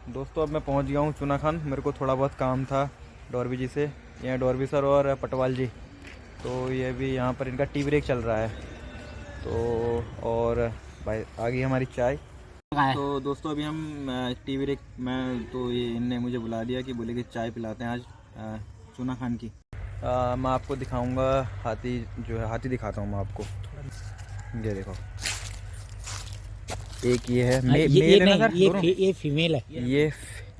दोस्तों अब मैं पहुंच गया हूं चूना खान। मेरे को थोड़ा बहुत काम था डॉर्बी जी से, यहाँ डॉर्बी सर और पटवाल जी। तो ये भी यहाँ पर इनका टी ब्रेक चल रहा है। तो और भाई आ गई हमारी चाय। तो दोस्तों अभी हम टी ब्रेक में, तो ये इनने मुझे बुला दिया कि बोले कि चाय पिलाते हैं आज चूना खान की। मैं आपको दिखाऊंगा हाथी, जो है हाथी दिखाता हूँ मैं आपको। ये देखो, एक ये है मेल है ना सर? दोनों ये फीमेल है।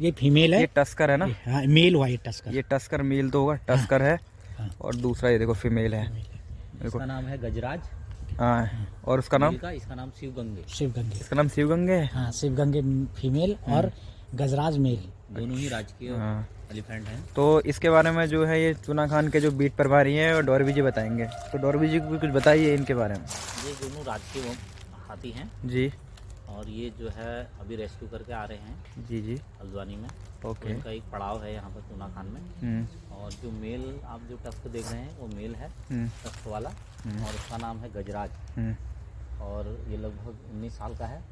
ये फीमेल है। ये टस्कर है ना? हाँ, मेल हुआ ये टस्कर। ये टस्कर मेल तो होगा, टस्कर है। हाँ। और दूसरा ये देखो फीमेल है। देखो इसका नाम है गजराज। हाँ, और उसका नाम? इसका नाम शिवगंगे। शिवगंगे। इसका नाम शिवगंगे है। हाँ, शिवगंगे फीमेल और गजराज मेल। दोनों ही राजकीय एलिफेंट हैं। तो इसके बारे में जो है ये चूना खान के जो बीट प्रभारी हैं और डॉर्बी जी बताएंगे। तो डॉर्बी जी को भी कुछ बताइए इनके बारे में। ये दोनों राजकीय हाथी हैं जी। और ये जो है अभी रेस्क्यू करके आ रहे हैं जी जी। हल्द्वानी में। ओके। तो इनका एक पड़ाव है यहाँ पर चूना खान में। और जो मेल आप जो टस्क देख रहे हैं वो मेल है, टस्क वाला। और उसका नाम है गजराज। और ये लगभग 19 साल का है।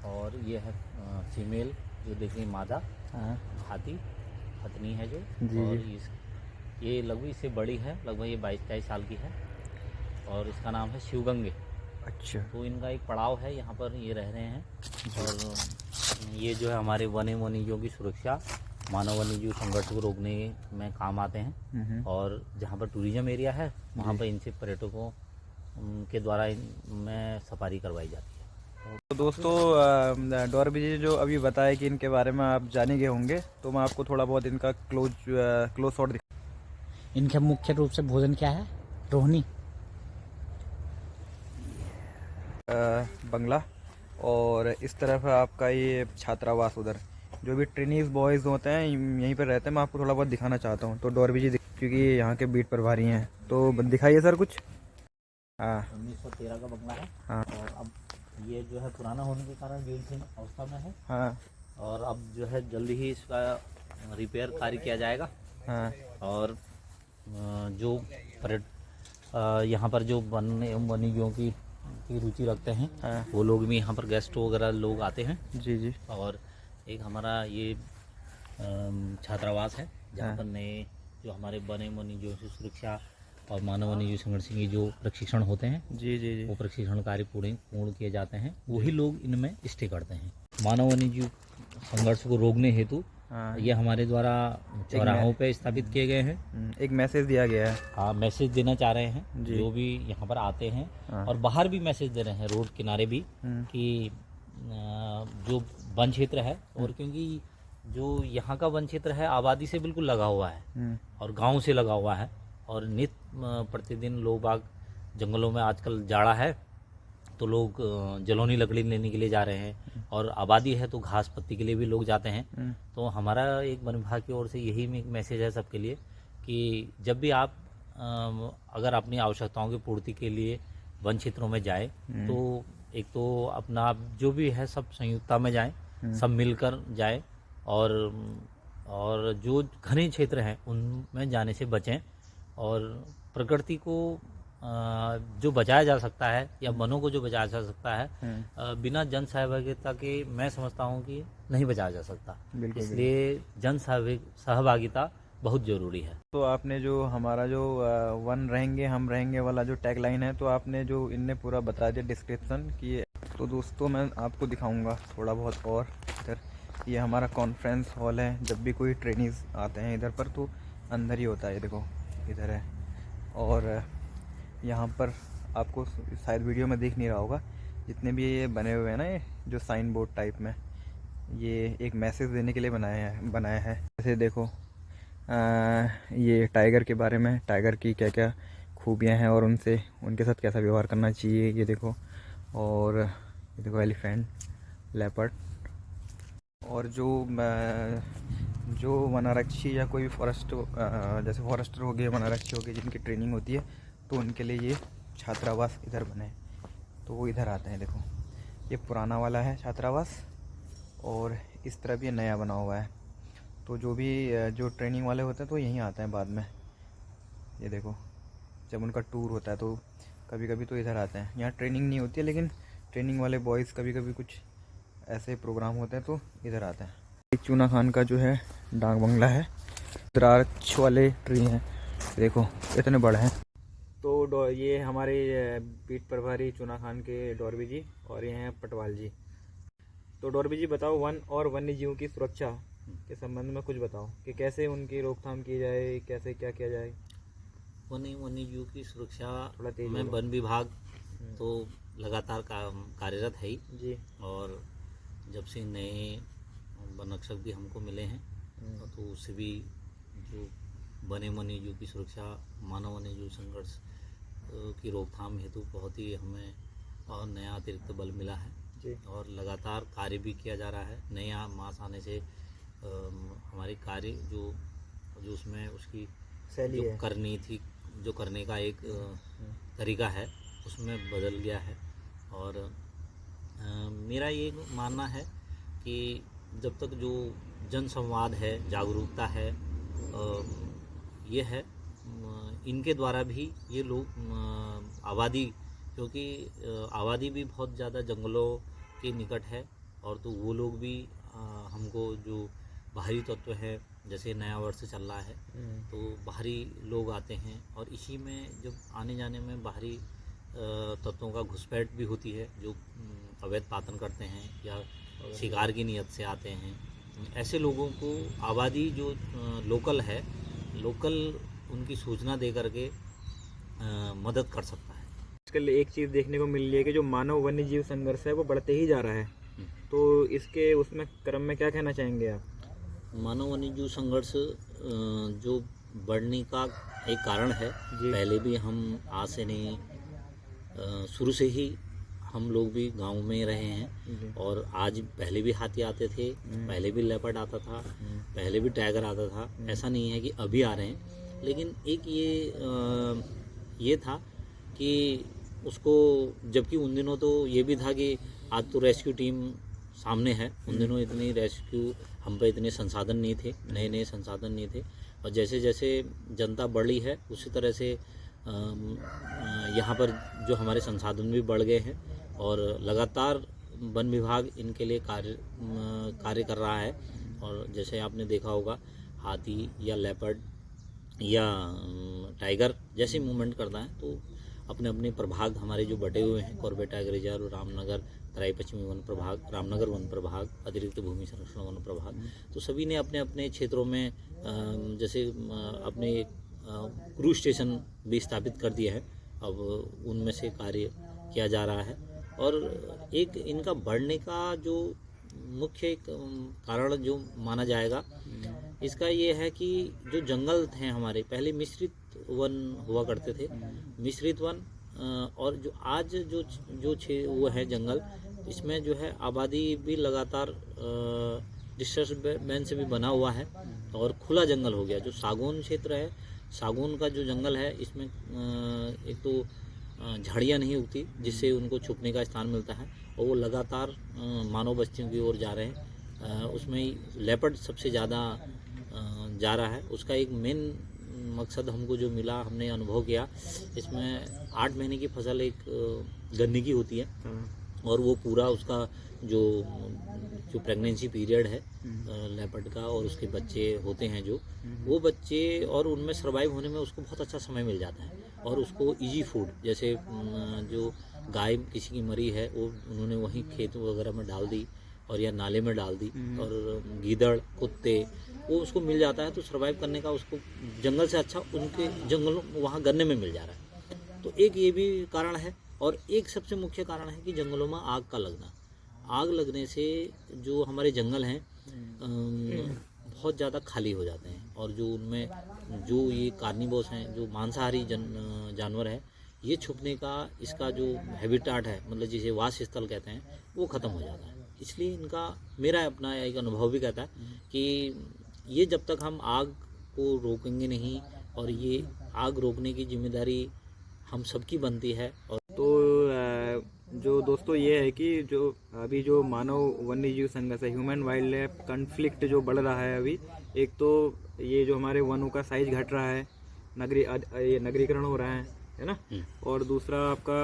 और ये है फीमेल, जो देखिए मादा हाथी पत्नी है जो। और ये लगभग इससे बड़ी है, लगभग ये 22-23 साल की है। और इसका नाम है शिवगंगे। अच्छा। तो इनका एक पड़ाव है, यहाँ पर ये रह रहे हैं। और ये जो है हमारे वन्यजीवों की सुरक्षा, मानव वन्यजीव संघर्ष को रोकने में काम आते हैं। और जहाँ पर टूरिज्म एरिया है वहाँ पर इनसे पर्यटकों के द्वारा इनमें सफारी करवाई जाती है। तो दोस्तों डॉर्बी जी जो अभी बताया कि इनके बारे में आप जाने गए होंगे, तो मैं आपको थोड़ा बहुत इनका क्लोज शॉट दिखा। इनके मुख्य रूप से भोजन क्या है? रोहिणी, बंगला, और इस तरफ है आपका ये छात्रावास। उधर जो भी ट्रेनीज बॉयज़ होते हैं यहीं पर रहते हैं। मैं आपको थोड़ा बहुत दिखाना चाहता हूँ। तो डॉर्बी जी क्योंकि यहाँ के बीट प्रभारी हैं, तो दिखाइए सर कुछ। हाँ, 1913 का बंगला है। हाँ। और अब ये जो है पुराना होने के कारण जीर्ण अवस्था में है। हाँ। और अब जो है जल्दी ही इसका रिपेयर कार्य किया जाएगा। हाँ। और जो यहाँ पर जो वन्यजीवों की रुचि रखते हैं, हाँ। वो लोग भी यहाँ पर गेस्ट वगैरह लोग आते हैं। जी जी। और एक हमारा ये छात्रावास है जहाँ पर नए जो हमारे वन्यजीवों की सुरक्षा और मानव वन्यजीव संघर्ष के जो प्रशिक्षण होते हैं, जी जी जी, वो प्रशिक्षण कार्य पूर्ण किए जाते हैं। वही लोग इनमें स्टे करते हैं। मानव वन्यजीव संघर्ष को रोकने हेतु ये हमारे द्वारा चौराहों पे स्थापित किए गए हैं। एक मैसेज दिया गया है। हाँ, मैसेज देना चाह रहे हैं जो भी यहाँ पर आते हैं। और बाहर भी मैसेज दे रहे हैं, रोड किनारे भी, कि जो वन क्षेत्र है, और क्योंकि जो यहाँ का वन क्षेत्र है आबादी से बिल्कुल लगा हुआ है और गांव से लगा हुआ है। और नित्य प्रतिदिन लोग बाग जंगलों में, आजकल जाड़ा है तो लोग जलौनी लकड़ी लेने के लिए जा रहे हैं, और आबादी है तो घास पत्ती के लिए भी लोग जाते हैं। तो हमारा एक वन विभाग की ओर से यही मैसेज है सबके लिए कि जब भी आप अगर अपनी आवश्यकताओं की पूर्ति के लिए वन क्षेत्रों में जाए, तो एक तो अपना जो भी है सब संयुक्ता में जाएं, सब मिलकर जाएं। और जो घने क्षेत्र हैं उनमें जाने से बचें। और प्रकृति को जो बचाया जा सकता है, या वनों को जो बचाया जा सकता है, बिना जन सहभागिता के मैं समझता हूँ कि नहीं बचाया जा सकता। इसलिए जन सहभागिता बहुत ज़रूरी है। तो आपने जो हमारा जो वन रहेंगे हम रहेंगे वाला जो टैगलाइन है, तो आपने जो इनने पूरा बता दिया डिस्क्रिप्शन कि। तो दोस्तों मैं आपको दिखाऊंगा थोड़ा बहुत और इधर। ये हमारा कॉन्फ्रेंस हॉल है। जब भी कोई ट्रेनीज आते हैं इधर पर तो अंदर ही होता है। देखो इधर है। और यहाँ पर आपको शायद वीडियो में दिख नहीं रहा होगा, जितने भी ये बने हुए हैं ना, ये जो साइन बोर्ड टाइप में, ये एक मैसेज देने के लिए बनाया है। जैसे देखो ये टाइगर के बारे में, टाइगर की क्या क्या खूबियाँ हैं और उनके साथ कैसा व्यवहार करना चाहिए, ये देखो। और ये देखो एलिफेंट, लेपर्ड। और जो वनारक्षी या कोई भी फॉरेस्ट, जैसे फॉरेस्टर हो गए, वनारक्षी हो गए, जिनकी ट्रेनिंग होती है, तो उनके लिए ये छात्रावास इधर बने। तो वो इधर आते हैं। देखो ये पुराना वाला है छात्रावास, और इस तरफ ये नया बना हुआ है। तो जो ट्रेनिंग वाले होते हैं तो यहीं आते हैं बाद में। ये देखो जब उनका टूर होता है तो कभी कभी तो इधर आते हैं। यहाँ ट्रेनिंग नहीं होती है, लेकिन ट्रेनिंग वाले बॉयज़ कभी कभी कुछ ऐसे प्रोग्राम होते हैं तो इधर आते हैं। चूना खान का जो है डाक बंगला है। द्राक्ष वाले ट्री हैं, देखो इतने बड़े हैं। तो ये हमारे बीट प्रभारी चूना खान के डॉर्बी जी और ये हैं पटवाल जी। तो डॉर्बी जी बताओ, वन और वन्य जीवों की सुरक्षा के संबंध में कुछ बताओ कि कैसे उनकी रोकथाम की जाए, कैसे क्या किया जाए। वन्य जीव की सुरक्षा थोड़ा तेज में बोलो। वन विभाग तो लगातार कार्यरत है ही जी। और जब से नए वन रक्षक भी हमको मिले हैं तो उससे भी जो वन्य जीव की सुरक्षा, मानव वन्य जीव संघर्ष की रोकथाम हेतु बहुत ही हमें और नया अतिरिक्त बल मिला है जी। और लगातार कार्य भी किया जा रहा है। नया मास आने से हमारी कार्य जो उसमें उसकी शैली जो है, करनी थी, जो करने का एक तरीका है उसमें बदल गया है। और मेरा ये मानना है कि जब तक जो जन संवाद है, जागरूकता है, ये है, इनके द्वारा भी ये लोग आबादी, क्योंकि आबादी भी बहुत ज़्यादा जंगलों के निकट है और तो वो लोग भी हमको जो बाहरी तत्व है, जैसे नया वर्ष चल रहा है तो बाहरी लोग आते हैं और इसी में जब आने जाने में बाहरी तत्वों का घुसपैठ भी होती है, जो अवैध पातन करते हैं या शिकार की नीयत से आते हैं। ऐसे लोगों को आबादी जो लोकल है, लोकल उनकी सूचना दे करके मदद कर सकता है। आजकल एक चीज़ देखने को मिल रही है कि जो मानव वन्य जीव संघर्ष है वो बढ़ते ही जा रहा है। तो इसके उसमें क्रम में क्या कहना चाहेंगे आप? मानव वन्य जीव संघर्ष जो बढ़ने का एक कारण है। पहले भी हम आज से नहीं, शुरू से ही हम लोग भी गांव में रहे हैं और आज पहले भी हाथी आते थे, पहले भी लेपर्ड आता था, पहले भी टाइगर आता था। ऐसा नहीं है कि अभी आ रहे हैं, लेकिन एक ये था कि उसको, जबकि उन दिनों तो ये भी था कि आज तो रेस्क्यू टीम सामने है, उन दिनों इतनी रेस्क्यू हम पे इतने संसाधन नहीं थे, नए संसाधन नहीं थे। और जैसे जैसे जनता बढ़ी है उसी तरह से यहाँ पर जो हमारे संसाधन भी बढ़ गए हैं और लगातार वन विभाग इनके लिए कार्य कर रहा है। और जैसे आपने देखा होगा, हाथी या लेपर्ड या टाइगर जैसे मूवमेंट करता है तो अपने अपने प्रभाग हमारे जो बटे हुए हैं, कॉर्बेट टाइगर रिजर्व, रामनगर तराई पश्चिमी वन प्रभाग, रामनगर वन प्रभाग, अतिरिक्त भूमि संरक्षण वन प्रभाग, तो सभी ने अपने अपने क्षेत्रों में जैसे अपने क्रूज स्टेशन भी स्थापित कर दिए हैं। अब उनमें से कार्य किया जा रहा है और एक इनका बढ़ने का जो मुख्य कारण जो माना जाएगा इसका ये है कि जो जंगल थे हमारे पहले मिश्रित वन हुआ करते थे, मिश्रित वन, और जो आज जो वो है जंगल, इसमें जो है आबादी भी लगातार डिस्टर्बेंस से भी बना हुआ है और खुला जंगल हो गया। जो सागौन क्षेत्र है, सागौन का जो जंगल है, इसमें एक तो झाड़ियाँ नहीं उगती जिससे उनको छुपने का स्थान मिलता है और वो लगातार मानव बस्तियों की ओर जा रहे हैं। उसमें लेपर्ड सबसे ज़्यादा जा रहा है। उसका एक मेन मकसद हमको जो मिला, हमने अनुभव किया, इसमें 8 महीने की फसल एक गन्ने की होती है और वो पूरा उसका जो प्रेगनेंसी पीरियड है लेपर्ड का और उसके बच्चे होते हैं जो वो बच्चे, और उनमें सर्वाइव होने में उसको बहुत अच्छा समय मिल जाता है और उसको इजी फूड, जैसे जो गाय किसी की मरी है वो उन्होंने वहीं खेत वगैरह में डाल दी और या नाले में डाल दी और गीदड़, कुत्ते, वो उसको मिल जाता है तो सर्वाइव करने का उसको जंगल से अच्छा उनके जंगलों वहाँ गन्ने में मिल जा रहा है। तो एक ये भी कारण है और एक सबसे मुख्य कारण है कि जंगलों में आग का लगना। आग लगने से जो हमारे जंगल हैं बहुत ज़्यादा खाली हो जाते हैं और जो उनमें जो ये कार्निवोरस हैं, जो मांसाहारी जानवर है, ये छुपने का इसका जो हैबिटाट है, मतलब जिसे वास स्थल कहते हैं, वो ख़त्म हो जाता है। इसलिए इनका, मेरा अपना एक अनुभव भी कहता है कि ये जब तक हम आग को रोकेंगे नहीं, और ये आग रोकने की जिम्मेदारी हम सबकी बनती है। और तो जो दोस्तों ये है कि जो अभी जो मानव वन्य जीव संघर्ष है, ह्यूमन वाइल्ड लाइफ कॉन्फ्लिक्ट जो बढ़ रहा है अभी, एक तो ये जो हमारे वनों का साइज घट रहा है, नगरीकरण हो रहा है ना, और दूसरा आपका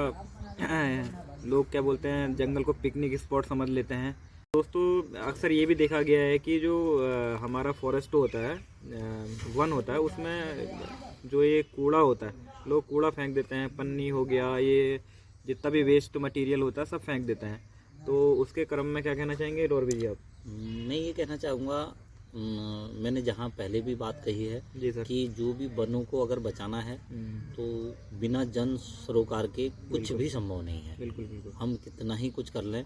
लोग क्या बोलते हैं, जंगल को पिकनिक स्पॉट समझ लेते हैं। दोस्तों अक्सर ये भी देखा गया है कि जो हमारा फॉरेस्ट होता है, वन होता है, उसमें जो ये कूड़ा होता है, लोग कूड़ा फेंक देते हैं, पन्नी हो गया, ये जितना भी वेस्ट मटेरियल होता है सब फेंक देते हैं। तो उसके क्रम में क्या कहना चाहेंगे डॉर्बी जी आप? मैं ये कहना चाहूँगा, मैंने जहाँ पहले भी बात कही है जी सर। कि जो भी वनों को अगर बचाना है तो बिना जन सरोकार के कुछ भी संभव नहीं है। बिल्कुल बिल्कुल। हम कितना ही कुछ कर लें,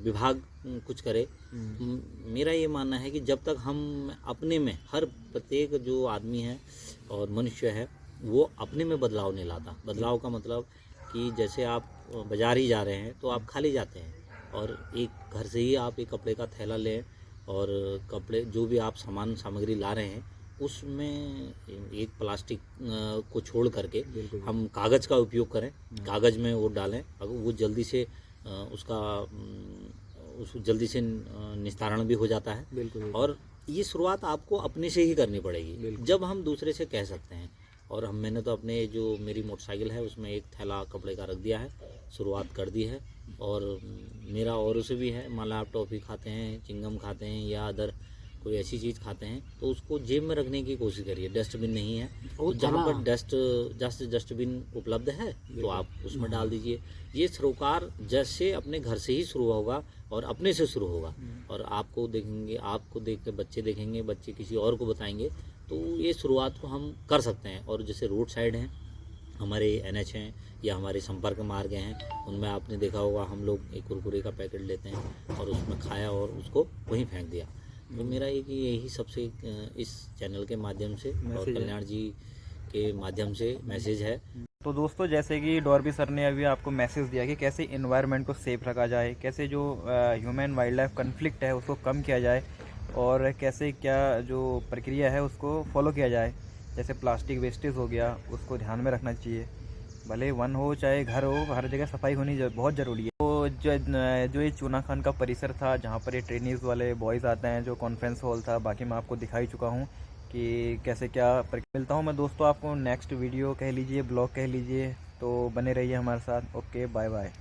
विभाग कुछ करे, मेरा ये मानना है कि जब तक हम अपने में, हर प्रत्येक जो आदमी है और मनुष्य है वो अपने में बदलाव नहीं लाता। बदलाव का मतलब कि जैसे आप बाजार ही जा रहे हैं तो आप खाली जाते हैं और एक घर से ही आप एक कपड़े का थैला लें और कपड़े जो भी आप सामग्री ला रहे हैं उसमें एक प्लास्टिक को छोड़ करके हम कागज़ का उपयोग करें, कागज़ में वो डालें, अगर वो जल्दी से जल्दी से निस्तारण भी हो जाता है। बिल्कुल। और ये शुरुआत आपको अपने से ही करनी पड़ेगी, जब हम दूसरे से कह सकते हैं। और मैंने तो अपने जो मेरी मोटरसाइकिल है उसमें एक थैला कपड़े का रख दिया है, शुरुआत कर दी है। और मेरा और उसे भी है, मान लो आप टॉफ़ी खाते हैं, चिंगम खाते हैं या अदर कोई ऐसी चीज़ खाते हैं तो उसको जेब में रखने की कोशिश करिए। डस्टबिन नहीं है तो जहाँ पर डस्टबिन उपलब्ध है तो आप उसमें डाल दीजिए। ये सरोकार जैसे अपने घर से ही शुरू होगा और अपने से शुरू होगा, और आपको देखेंगे, आपको देख के बच्चे देखेंगे, बच्चे किसी और को बताएंगे, तो ये शुरुआत को हम कर सकते हैं। और जैसे रोड साइड हैं, हमारे NH हैं या हमारे संपर्क मार्ग हैं, उनमें आपने देखा होगा हम लोग एक कुरकुरे का पैकेट लेते हैं और उसमें खाया और उसको वहीं फेंक दिया। तो मेरा यही सबसे इस चैनल के माध्यम से और कल्याण जी के माध्यम से मैसेज है। तो दोस्तों जैसे कि डॉर्बी सर ने अभी आपको मैसेज दिया कि कैसे इन्वायरमेंट को सेफ रखा जाए, कैसे जो ह्यूमन वाइल्ड लाइफ कन्फ्लिक्ट है उसको कम किया जाए और कैसे क्या जो प्रक्रिया है उसको फॉलो किया जाए। जैसे प्लास्टिक वेस्टेज हो गया उसको ध्यान में रखना चाहिए, भले वन हो चाहे घर हो, हर जगह सफाई होनी बहुत ज़रूरी है। तो जो ये चूना खान का परिसर था जहाँ पर ये ट्रेनिंग्स वाले बॉयज़ आते हैं, जो कॉन्फ्रेंस हॉल था, बाकी मैं आपको दिखा ही चुका हूँ कि कैसे क्या मिलता हूँ मैं दोस्तों आपको नेक्स्ट वीडियो कह लीजिए, ब्लॉग कह लीजिए, तो बने रहिए हमारे साथ। Okay bye bye.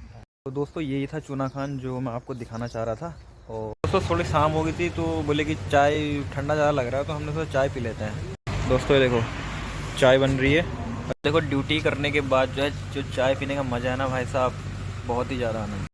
तो दोस्तों यही था चूना खान जो मैं आपको दिखाना चाह रहा था। और दोस्तों थोड़ी शाम हो गई थी तो बोले कि चाय ठंडा ज़्यादा लग रहा है तो हमने सोचा चाय पी लेते हैं। दोस्तों ये देखो चाय बन रही है। देखो ड्यूटी करने के बाद जो है जो चाय पीने का मज़ा है ना भाई साहब, बहुत ही ज़्यादा आनंद।